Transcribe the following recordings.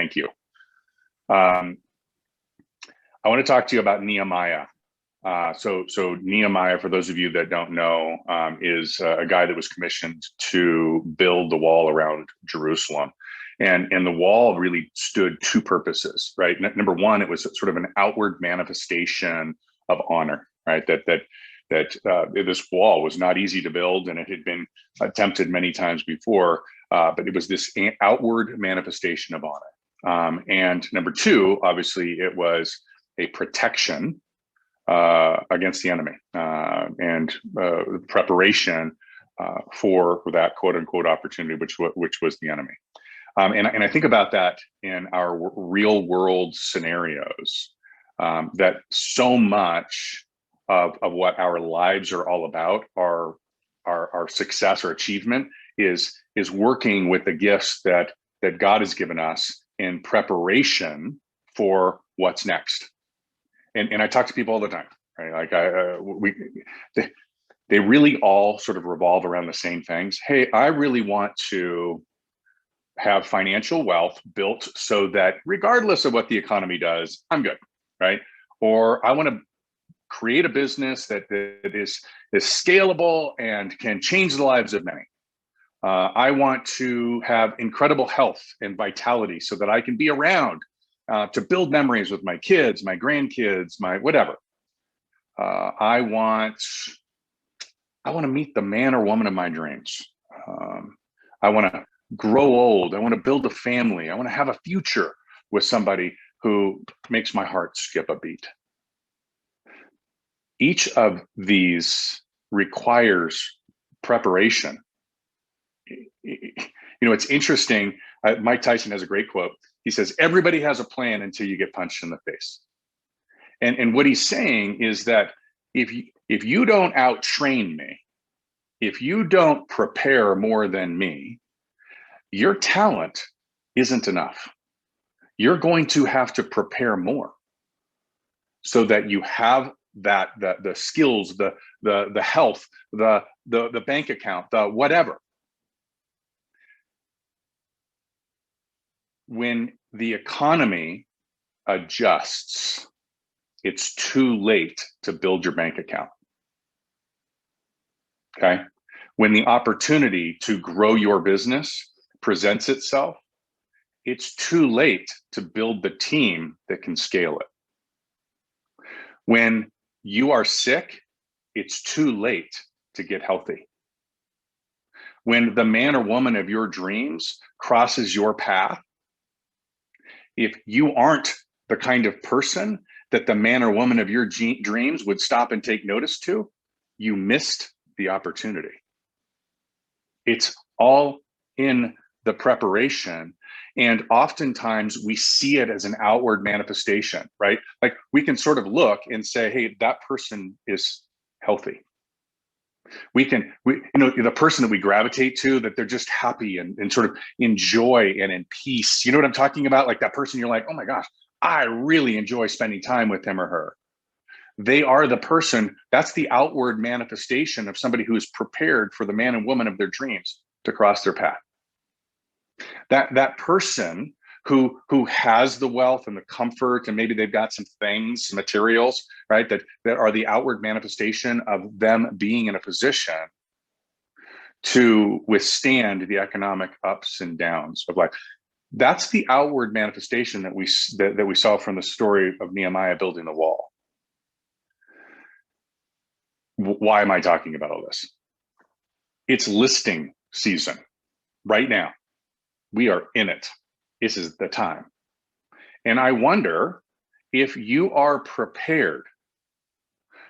thank you. I want to talk to you about Nehemiah. So Nehemiah, for those of you that don't know, is a guy that was commissioned to build the wall around Jerusalem. And the wall really stood two purposes, right? Number one, it was sort of an outward manifestation of honor, right? That this wall was not easy to build, and it had been attempted many times before, but it was this outward manifestation of honor. And number two, obviously, it was a protection against the enemy and preparation for that quote unquote opportunity, which was the enemy. And I think about that in our real world scenarios, that so much of what our lives are all about, our success or achievement is working with the gifts that God has given us in preparation for what's next. And I talk to people all the time, right? Like they really all sort of revolve around the same things. Hey, I really want to have financial wealth built so that regardless of what the economy does, I'm good, right? Or I want to create a business that is scalable and can change the lives of many. I want to have incredible health and vitality so that I can be around to build memories with my kids, my grandkids, my whatever. I want to meet the man or woman of my dreams. I want to grow old. I want to build a family. I want to have a future with somebody who makes my heart skip a beat. Each of these requires preparation. It's interesting. Mike Tyson has a great quote. He says, everybody has a plan until you get punched in the face. And what he's saying is that if you don't out-train me, if you don't prepare more than me, your talent isn't enough. You're going to have to prepare more so that you have that the skills, the health, the bank account, the whatever. When the economy adjusts, it's too late to build your bank account. Okay? When the opportunity to grow your business presents itself, it's too late to build the team that can scale it. When you are sick, it's too late to get healthy. When the man or woman of your dreams crosses your path, if you aren't the kind of person that the man or woman of your dreams would stop and take notice to, you missed the opportunity. It's all in the preparation. And oftentimes we see it as an outward manifestation, right? Like we can sort of look and say, hey, that person is healthy. The person that we gravitate to, that they're just happy and sort of in joy and in peace. You know what I'm talking about? Like that person, you're like, oh my gosh, I really enjoy spending time with him or her. They are the person, that's the outward manifestation of somebody who is prepared for the man and woman of their dreams to cross their path. That person who has the wealth and the comfort, and maybe they've got some things, some materials, right, that are the outward manifestation of them being in a position to withstand the economic ups and downs of life. That's the outward manifestation that we saw from the story of Nehemiah building the wall. Why am I talking about all this? It's listing season right now. We are in it. This is the time. And I wonder if you are prepared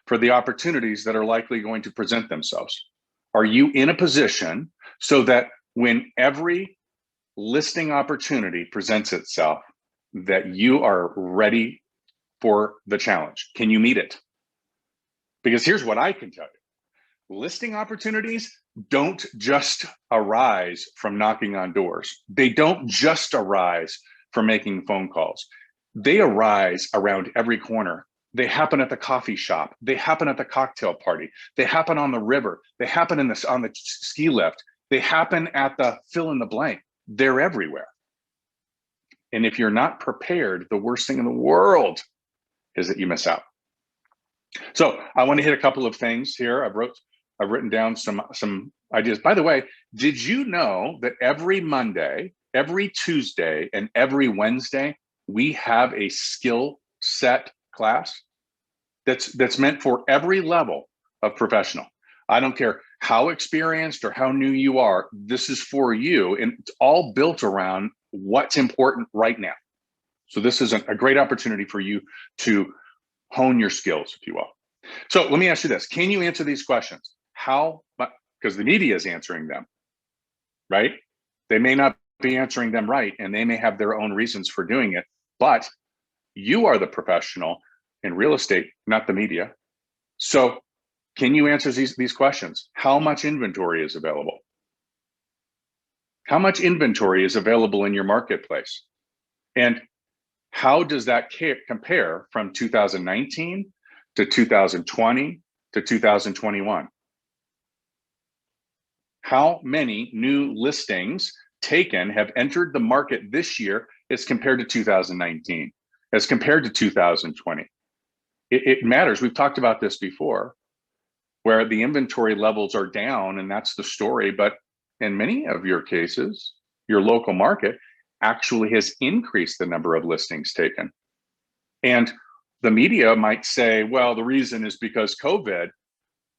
for the opportunities that are likely going to present themselves. Are you in a position so that when every listing opportunity presents itself, that you are ready for the challenge? Can you meet it? Because here's what I can tell you. Listing opportunities don't just arise from knocking on doors. They don't just arise from making phone calls. They arise around every corner. They happen at the coffee shop. They happen at the cocktail party. They happen on the river. They happen on the ski lift. They happen at the fill in the blank. They're everywhere. And if you're not prepared, the worst thing in the world is that you miss out. So I want to hit a couple of things here. I've written down some ideas. By the way, did you know that every Monday, every Tuesday, and every Wednesday, we have a skill set class that's meant for every level of professional? I don't care how experienced or how new you are, this is for you. And it's all built around what's important right now. So this is a great opportunity for you to hone your skills, if you will. So let me ask you this. Can you answer these questions? How, because the media is answering them, right? They may not be answering them right, and they may have their own reasons for doing it, but you are the professional in real estate, not the media. So can you answer these questions? How much inventory is available? How much inventory is available in your marketplace? And how does that compare from 2019 to 2020 to 2021? How many new listings taken have entered the market this year as compared to 2019, as compared to 2020? It matters. We've talked about this before, where the inventory levels are down, and that's the story. But in many of your cases, your local market actually has increased the number of listings taken. And the media might say, well, the reason is because COVID.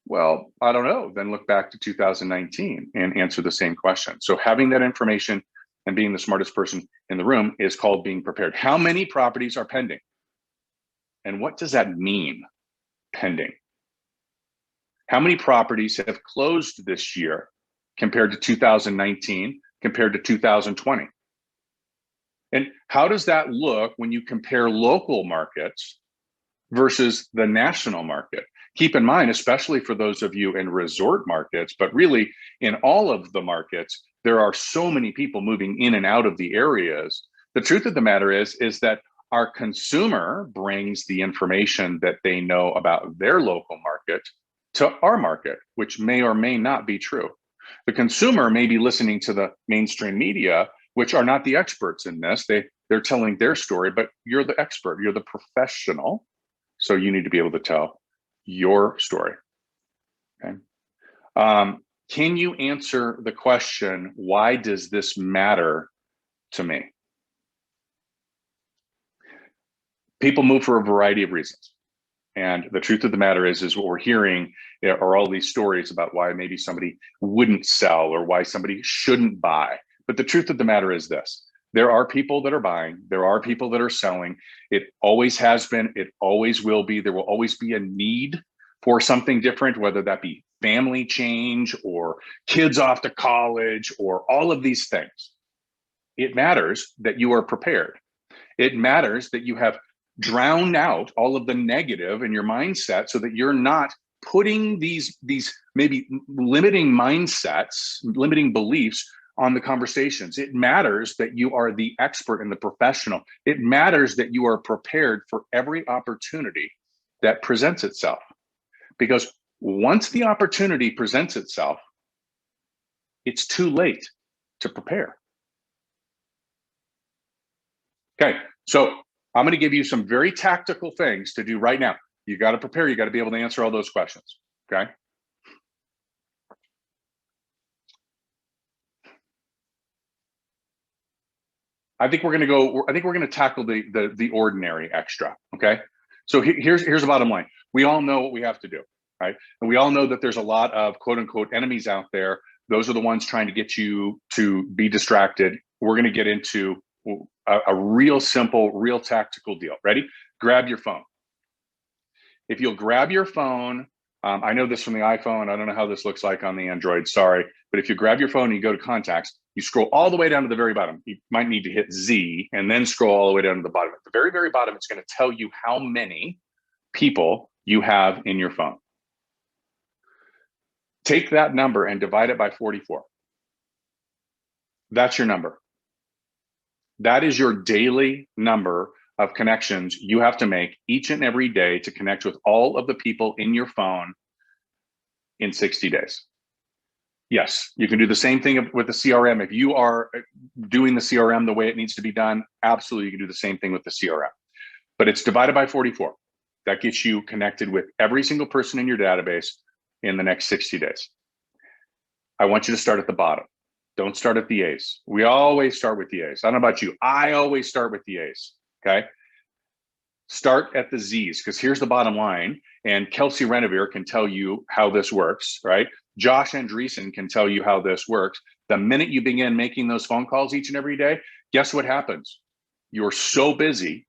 Well, I don't know. Then look back to 2019 and answer the same question. So having that information and being the smartest person in the room is called being prepared. How many properties are pending? And what does that mean, pending? How many properties have closed this year compared to 2019, compared to 2020? And how does that look when you compare local markets versus the national market? Keep in mind, especially for those of you in resort markets, but really in all of the markets, there are so many people moving in and out of the areas. The truth of the matter is that our consumer brings the information that they know about their local market to our market, which may or may not be true. The consumer may be listening to the mainstream media, which are not the experts in this. They're telling their story, but you're the expert, you're the professional. So you need to be able to tell your story. Okay. Can you answer the question, why does this matter to me? People move for a variety of reasons. And the truth of the matter is what we're hearing are all these stories about why maybe somebody wouldn't sell or why somebody shouldn't buy. But the truth of the matter is this: there are people that are buying, there are people that are selling. It always has been, it always will be. There will always be a need for something different, whether that be family change or kids off to college or all of these things. It matters that you are prepared. It matters that you have drowned out all of the negative in your mindset so that you're not putting these maybe limiting mindsets, limiting beliefs on the conversations. It matters that you are the expert and the professional. It matters that you are prepared for every opportunity that presents itself. Because once the opportunity presents itself, it's too late to prepare. Okay, so I'm going to give you some very tactical things to do right now. You got to prepare. You got to be able to answer all those questions. Okay. I think we're going to tackle the ordinary extra. Okay. So here's the bottom line. We all know what we have to do, right? And we all know that there's a lot of quote unquote enemies out there. Those are the ones trying to get you to be distracted. We're going to get into a real simple, real tactical deal. Ready? Grab your phone. If you'll grab your phone, I know this from the iPhone. I don't know how this looks like on the Android, sorry. But if you grab your phone and you go to contacts, you scroll all the way down to the very bottom. You might need to hit Z and then scroll all the way down to the bottom. At the very, very bottom, it's going to tell you how many people you have in your phone. Take that number and divide it by 44. That's your number. That is your daily number of connections you have to make each and every day to connect with all of the people in your phone in 60 days. Yes, you can do the same thing with the CRM. If you are doing the CRM the way it needs to be done, absolutely you can do the same thing with the CRM. But it's divided by 44. That gets you connected with every single person in your database in the next 60 days. I want you to start at the bottom. Don't start at the A's. We always start with the A's. I don't know about you. I always start with the A's, okay? Start at the Z's, because here's the bottom line. And Kelsey Renovere can tell you how this works, right? Josh Andreessen can tell you how this works. The minute you begin making those phone calls each and every day, guess what happens? You're so busy,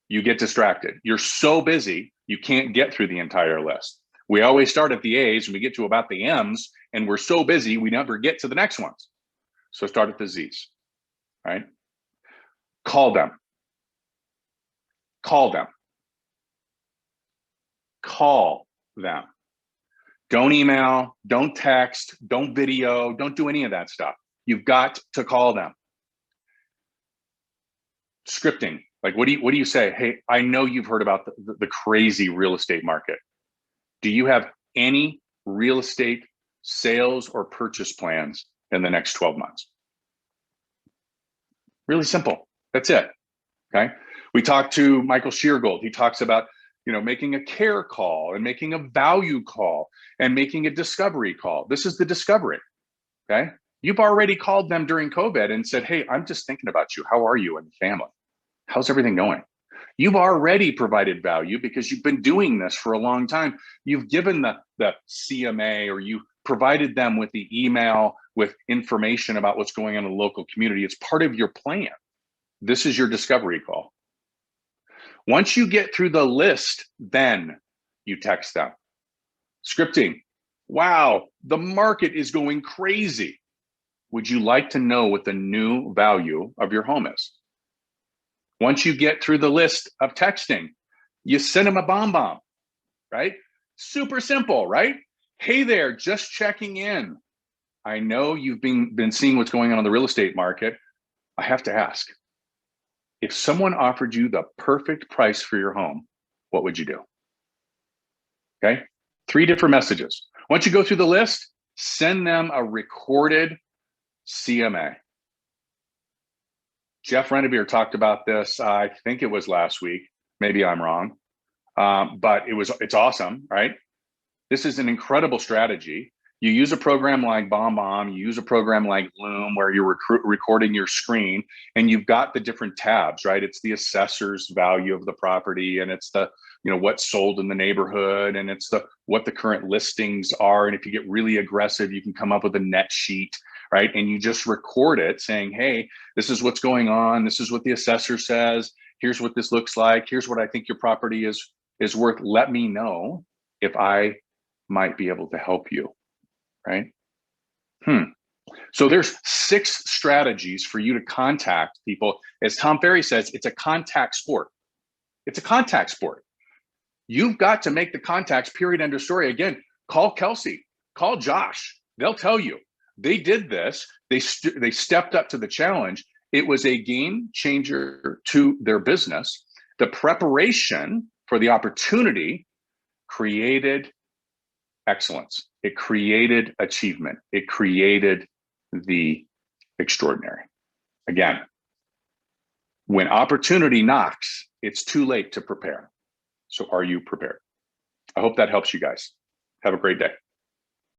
you get distracted. You're so busy, you can't get through the entire list. We always start at the A's and we get to about the M's, and we're so busy, we never get to the next ones. So start at the Z's, right? Call them. Call them. Call them. Don't email, don't text, don't video, don't do any of that stuff. You've got to call them. Scripting. Like, what do you say? Hey, I know you've heard about the crazy real estate market. Do you have any real estate sales or purchase plans in the next 12 months? Really simple. That's it. Okay. We talked to Michael Sheargold. He talks about, making a care call and making a value call and making a discovery call. This is the discovery. Okay. You've already called them during COVID and said, hey, I'm just thinking about you. How are you and the family? How's everything going? You've already provided value because you've been doing this for a long time. You've given the CMA, or you provided them with the email with information about what's going on in the local community. It's part of your plan. This is your discovery call. Once you get through the list, then you text them. Scripting. Wow, the market is going crazy. Would you like to know what the new value of your home is? Once you get through the list of texting, you send them a bomb, right? Super simple, right? Hey there, just checking in. I know you've been seeing what's going on in the real estate market. I have to ask, if someone offered you the perfect price for your home, what would you do? Okay, 3 different messages. Once you go through the list, send them a recorded CMA. Jeff Renovere talked about this, I think it was last week. Maybe I'm wrong, but it's awesome, right? This is an incredible strategy. You use a program like BombBomb, you use a program like Loom where you're recording your screen, and you've got the different tabs, right? It's the assessor's value of the property, and it's the, what's sold in the neighborhood, and it's what the current listings are. And if you get really aggressive, you can come up with a net sheet, right? And you just record it saying, hey, this is what's going on. This is what the assessor says. Here's what this looks like. Here's what I think your property is worth. Let me know if I might be able to help you. Right? So there's 6 strategies for you to contact people. As Tom Ferry says, it's a contact sport. It's a contact sport. You've got to make the contacts, period, end of story. Again, call Kelsey, call Josh. They'll tell you. They did this. They stepped up to the challenge. It was a game changer to their business. The preparation for the opportunity created excellence. It created achievement. It created the extraordinary. Again, when opportunity knocks, it's too late to prepare. So are you prepared? I hope that helps you guys. Have a great day.